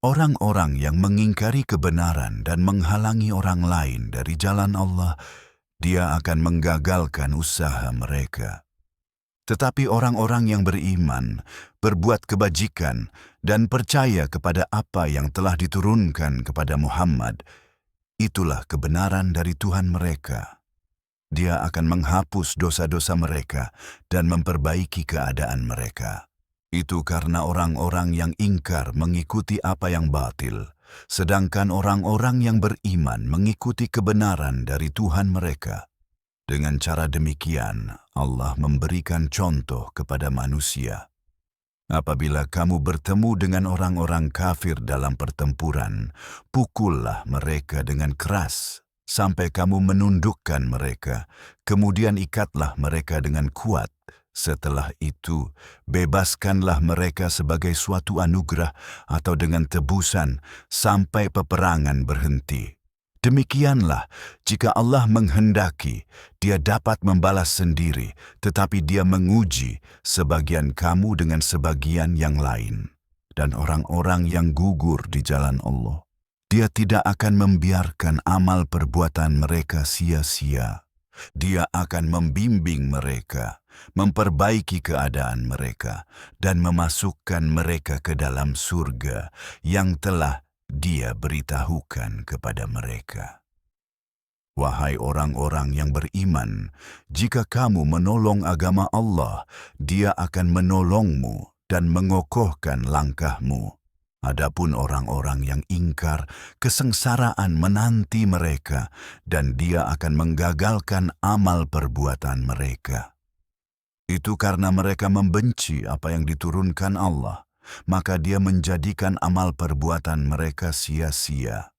Orang-orang yang mengingkari kebenaran dan menghalangi orang lain dari jalan Allah, Dia akan menggagalkan usaha mereka. Tetapi orang-orang yang beriman, berbuat kebajikan, dan percaya kepada apa yang telah diturunkan kepada Muhammad, itulah kebenaran dari Tuhan mereka. Dia akan menghapus dosa-dosa mereka dan memperbaiki keadaan mereka. Itu karena orang-orang yang ingkar mengikuti apa yang batil, sedangkan orang-orang yang beriman mengikuti kebenaran dari Tuhan mereka. Dengan cara demikian, Allah memberikan contoh kepada manusia. Apabila kamu bertemu dengan orang-orang kafir dalam pertempuran, pukullah mereka dengan keras sampai kamu menundukkan mereka, kemudian ikatlah mereka dengan kuat. Setelah itu, bebaskanlah mereka sebagai suatu anugerah atau dengan tebusan sampai peperangan berhenti. Demikianlah, jika Allah menghendaki, Dia dapat membalas sendiri, tetapi Dia menguji sebagian kamu dengan sebagian yang lain. Dan orang-orang yang gugur di jalan Allah, Dia tidak akan membiarkan amal perbuatan mereka sia-sia. Dia akan membimbing mereka, memperbaiki keadaan mereka, dan memasukkan mereka ke dalam surga yang telah Dia beritahukan kepada mereka. Wahai orang-orang yang beriman, jika kamu menolong agama Allah, Dia akan menolongmu dan mengokohkan langkahmu. Adapun orang-orang yang ingkar, kesengsaraan menanti mereka, dan Dia akan menggagalkan amal perbuatan mereka. Itu karena mereka membenci apa yang diturunkan Allah, maka Dia menjadikan amal perbuatan mereka sia-sia.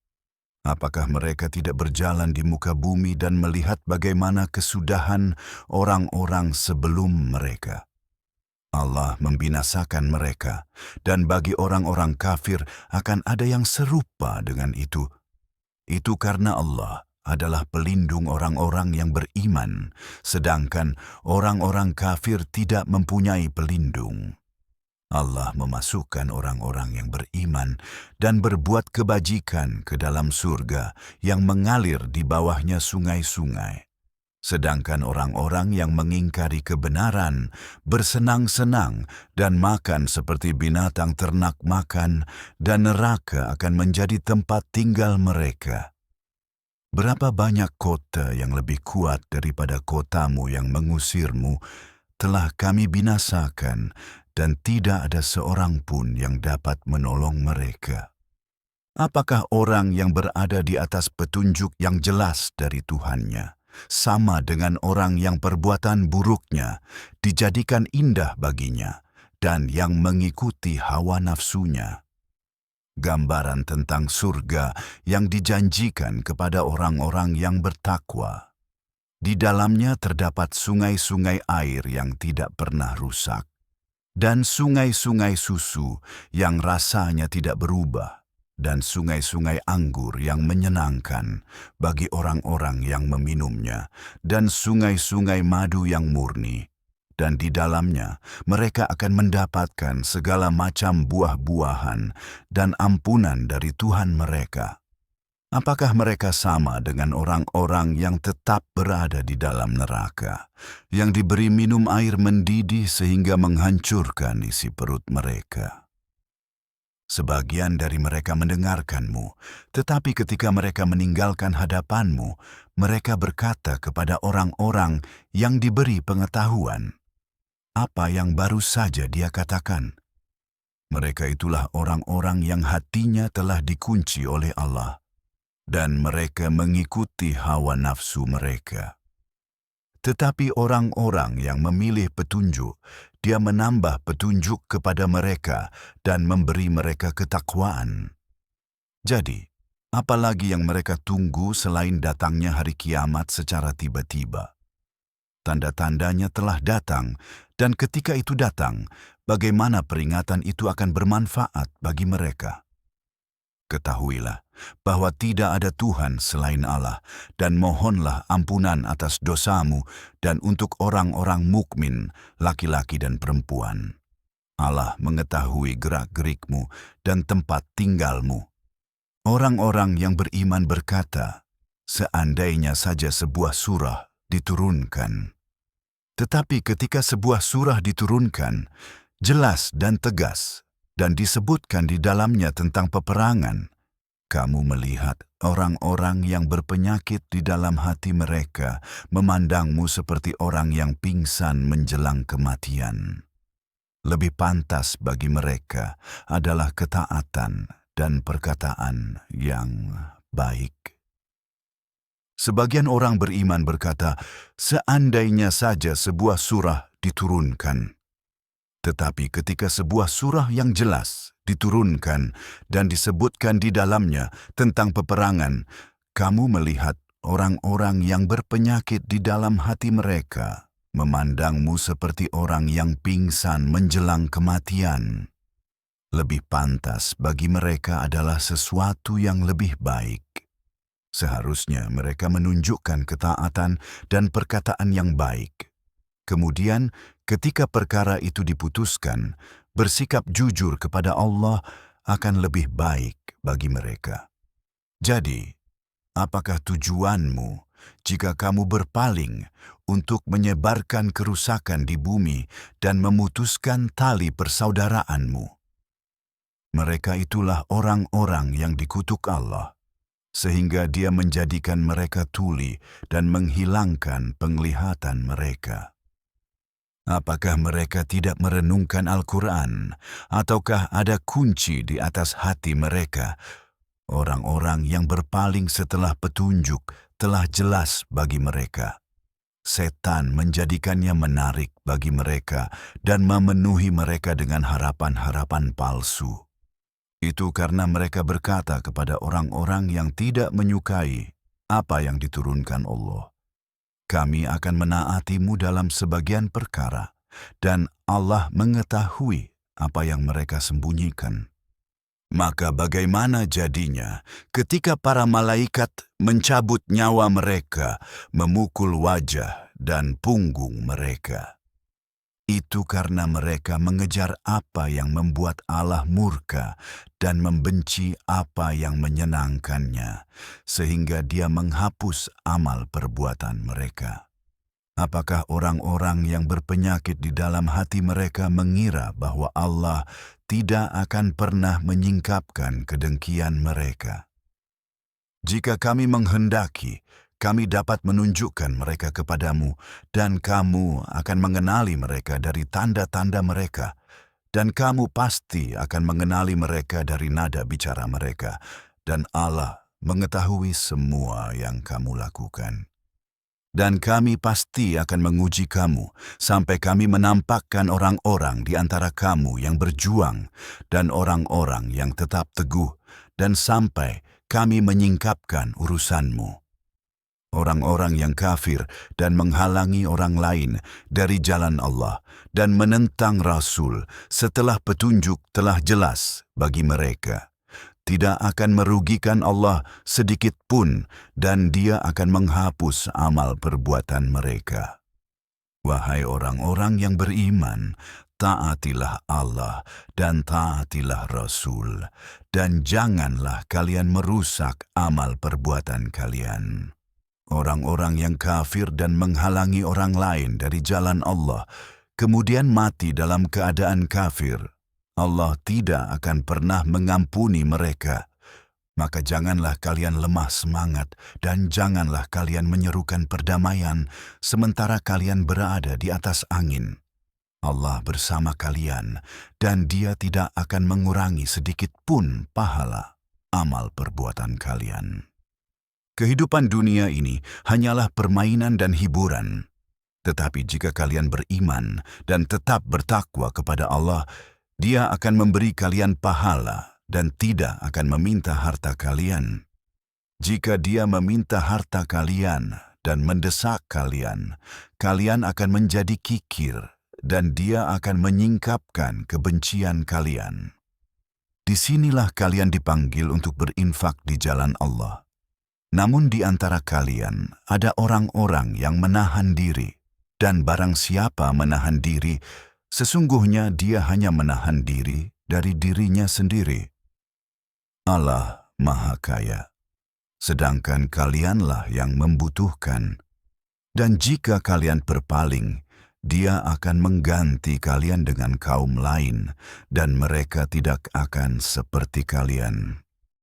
Apakah mereka tidak berjalan di muka bumi dan melihat bagaimana kesudahan orang-orang sebelum mereka? Allah membinasakan mereka, dan bagi orang-orang kafir akan ada yang serupa dengan itu. Itu karena Allah adalah pelindung orang-orang yang beriman, sedangkan orang-orang kafir tidak mempunyai pelindung. Allah memasukkan orang-orang yang beriman dan berbuat kebajikan ke dalam surga yang mengalir di bawahnya sungai-sungai. Sedangkan orang-orang yang mengingkari kebenaran, bersenang-senang dan makan seperti binatang ternak makan, dan neraka akan menjadi tempat tinggal mereka. Berapa banyak kota yang lebih kuat daripada kotamu yang mengusirmu telah kami binasakan, dan tidak ada seorang pun yang dapat menolong mereka. Apakah orang yang berada di atas petunjuk yang jelas dari Tuhannya sama dengan orang yang perbuatan buruknya dijadikan indah baginya dan yang mengikuti hawa nafsunya? Gambaran tentang surga yang dijanjikan kepada orang-orang yang bertakwa. Di dalamnya terdapat sungai-sungai air yang tidak pernah rusak, dan sungai-sungai susu yang rasanya tidak berubah, dan sungai-sungai anggur yang menyenangkan bagi orang-orang yang meminumnya, dan sungai-sungai madu yang murni. Dan di dalamnya mereka akan mendapatkan segala macam buah-buahan dan ampunan dari Tuhan mereka. Apakah mereka sama dengan orang-orang yang tetap berada di dalam neraka, yang diberi minum air mendidih sehingga menghancurkan isi perut mereka? Sebagian dari mereka mendengarkanmu, tetapi ketika mereka meninggalkan hadapanmu, mereka berkata kepada orang-orang yang diberi pengetahuan, apa yang baru saja dia katakan? Mereka itulah orang-orang yang hatinya telah dikunci oleh Allah, dan mereka mengikuti hawa nafsu mereka. Tetapi orang-orang yang memilih petunjuk, Dia menambah petunjuk kepada mereka dan memberi mereka ketakwaan. Jadi, apalagi yang mereka tunggu selain datangnya hari kiamat secara tiba-tiba? Tanda-tandanya telah datang, dan ketika itu datang, bagaimana peringatan itu akan bermanfaat bagi mereka? Ketahuilah bahwa tidak ada Tuhan selain Allah, dan mohonlah ampunan atas dosamu dan untuk orang-orang mukmin, laki-laki dan perempuan. Allah mengetahui gerak-gerikmu dan tempat tinggalmu. Orang-orang yang beriman berkata, seandainya saja sebuah surah diturunkan. Tetapi ketika sebuah surah diturunkan, jelas dan tegas, dan disebutkan di dalamnya tentang peperangan, kamu melihat orang-orang yang berpenyakit di dalam hati mereka memandangmu seperti orang yang pingsan menjelang kematian. Lebih pantas bagi mereka adalah ketaatan dan perkataan yang baik. Sebagian orang beriman berkata, seandainya saja sebuah surah diturunkan. Tetapi ketika sebuah surah yang jelas diturunkan dan disebutkan di dalamnya tentang peperangan, kamu melihat orang-orang yang berpenyakit di dalam hati mereka memandangmu seperti orang yang pingsan menjelang kematian. Lebih pantas bagi mereka adalah sesuatu yang lebih baik. Seharusnya mereka menunjukkan ketaatan dan perkataan yang baik. Kemudian, ketika perkara itu diputuskan, bersikap jujur kepada Allah akan lebih baik bagi mereka. Jadi, apakah tujuanmu jika kamu berpaling untuk menyebarkan kerusakan di bumi dan memutuskan tali persaudaraanmu? Mereka itulah orang-orang yang dikutuk Allah, sehingga Dia menjadikan mereka tuli dan menghilangkan penglihatan mereka. Apakah mereka tidak merenungkan Al-Quran, ataukah ada kunci di atas hati mereka? Orang-orang yang berpaling setelah petunjuk telah jelas bagi mereka. Setan menjadikannya menarik bagi mereka dan memenuhi mereka dengan harapan-harapan palsu. Itu karena mereka berkata kepada orang-orang yang tidak menyukai apa yang diturunkan Allah, kami akan menaatimu dalam sebagian perkara, dan Allah mengetahui apa yang mereka sembunyikan. Maka bagaimana jadinya ketika para malaikat mencabut nyawa mereka, memukul wajah dan punggung mereka? Itu karena mereka mengejar apa yang membuat Allah murka dan membenci apa yang menyenangkannya, sehingga Dia menghapus amal perbuatan mereka. Apakah orang-orang yang berpenyakit di dalam hati mereka mengira bahwa Allah tidak akan pernah menyingkapkan kedengkian mereka? Jika kami menghendaki, kami dapat menunjukkan mereka kepadamu, dan kamu akan mengenali mereka dari tanda-tanda mereka, dan kamu pasti akan mengenali mereka dari nada bicara mereka, dan Allah mengetahui semua yang kamu lakukan. Dan kami pasti akan menguji kamu, sampai kami menampakkan orang-orang di antara kamu yang berjuang, dan orang-orang yang tetap teguh, dan sampai kami menyingkapkan urusanmu. Orang-orang yang kafir dan menghalangi orang lain dari jalan Allah dan menentang Rasul setelah petunjuk telah jelas bagi mereka, tidak akan merugikan Allah sedikit pun, dan Dia akan menghapus amal perbuatan mereka. Wahai orang-orang yang beriman, taatilah Allah dan taatilah Rasul, dan janganlah kalian merusak amal perbuatan kalian. Orang-orang yang kafir dan menghalangi orang lain dari jalan Allah, kemudian mati dalam keadaan kafir, Allah tidak akan pernah mengampuni mereka. Maka janganlah kalian lemah semangat dan janganlah kalian menyerukan perdamaian sementara kalian berada di atas angin. Allah bersama kalian dan Dia tidak akan mengurangi sedikit pun pahala amal perbuatan kalian. Kehidupan dunia ini hanyalah permainan dan hiburan. Tetapi jika kalian beriman dan tetap bertakwa kepada Allah, Dia akan memberi kalian pahala dan tidak akan meminta harta kalian. Jika Dia meminta harta kalian dan mendesak kalian, kalian akan menjadi kikir dan Dia akan menyingkapkan kebencian kalian. Disinilah kalian dipanggil untuk berinfak di jalan Allah. Namun di antara kalian ada orang-orang yang menahan diri, dan barang siapa menahan diri, Sesungguhnya dia hanya menahan diri dari dirinya sendiri. Allah Maha Kaya, sedangkan kalianlah yang membutuhkan. Dan jika kalian berpaling, Dia akan mengganti kalian dengan kaum lain, dan mereka tidak akan seperti kalian.